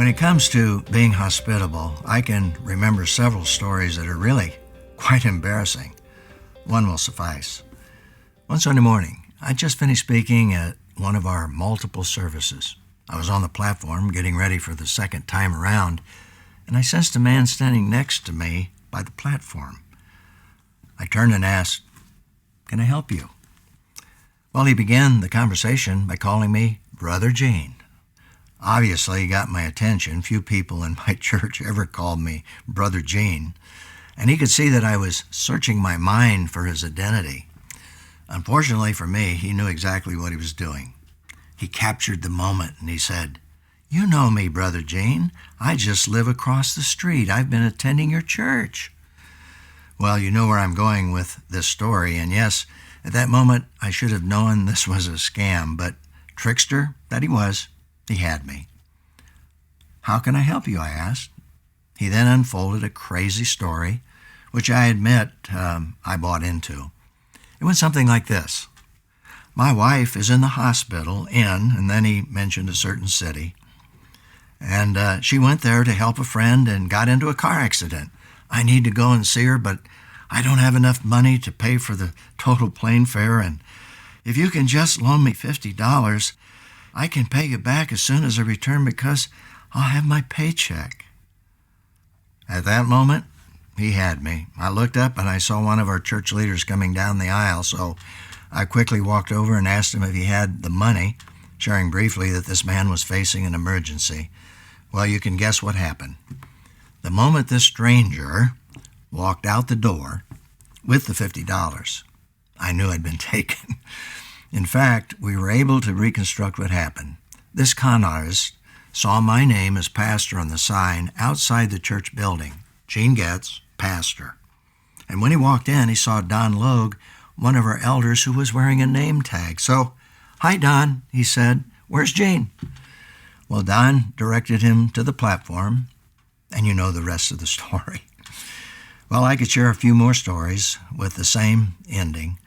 When it comes to being hospitable, I can remember several stories that are really quite embarrassing. One will suffice. One Sunday morning, I just finished speaking at one of our multiple services. I was on the platform getting ready for the second time around, and I sensed a man standing next to me by the platform. I turned and asked, "Can I help you?" Well, he began the conversation by calling me Brother Gene. Obviously, he got my attention. Few people in my church ever called me Brother Gene, and he could see that I was searching my mind for his identity. Unfortunately for me, he knew exactly what he was doing. He captured the moment and he said, "You know me, Brother Gene. I just live across the street. I've been attending your church." Well, you know where I'm going with this story, and yes, at that moment I should have known this was a scam, but trickster that he was, he had me. "How can I help you?" I asked. He then unfolded a crazy story, which I admit I bought into. It went something like this. My wife is in the hospital and then he mentioned a certain city, and she went there to help a friend and got into a car accident. I need to go and see her, but I don't have enough money to pay for the total plane fare, and if you can just loan me $50, I can pay you back as soon as I return because I'll have my paycheck. At that moment, he had me. I looked up and I saw one of our church leaders coming down the aisle, so I quickly walked over and asked him if he had the money, sharing briefly that this man was facing an emergency. Well, you can guess what happened. The moment this stranger walked out the door with the $50, I knew I'd been taken. In fact, we were able to reconstruct what happened. This con artist saw my name as pastor on the sign outside the church building, Gene Getz, pastor. And when he walked in, he saw Don Logue, one of our elders, who was wearing a name tag. So, "Hi, Don," he said, "where's Gene?" Well, Don directed him to the platform, and you know the rest of the story. Well, I could share a few more stories with the same ending.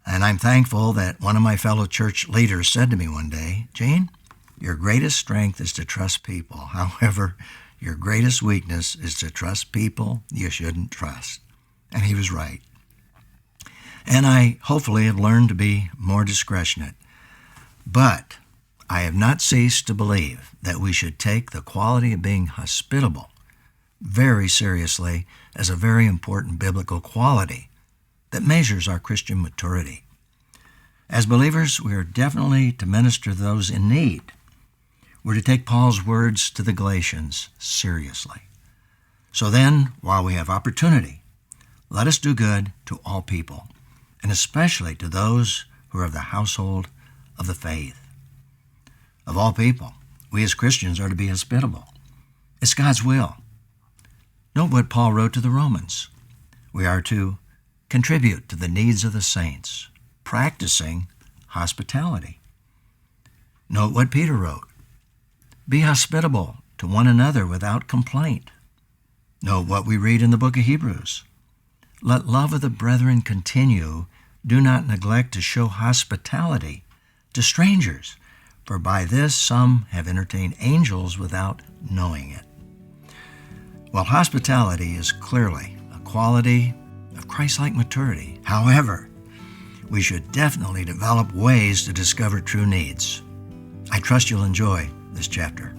And I'm thankful that one of my fellow church leaders said to me one day, "Gene, your greatest strength is to trust people. However, your greatest weakness is to trust people you shouldn't trust." And he was right. And I hopefully have learned to be more discretionate. But I have not ceased to believe that we should take the quality of being hospitable very seriously as a very important biblical quality that measures our Christian maturity. As believers, we are definitely to minister to those in need. We're to take Paul's words to the Galatians seriously. So then, while we have opportunity, let us do good to all people, and especially to those who are of the household of the faith. Of all people, we as Christians are to be hospitable. It's God's will. Note what Paul wrote to the Romans. We are to contribute to the needs of the saints, practicing hospitality. Note what Peter wrote. Be hospitable to one another without complaint. Note what we read in the book of Hebrews. Let love of the brethren continue. Do not neglect to show hospitality to strangers, for by this some have entertained angels without knowing it. Well, hospitality is clearly a quality of Christ-like maturity. However, we should definitely develop ways to discover true needs. I trust you'll enjoy this chapter.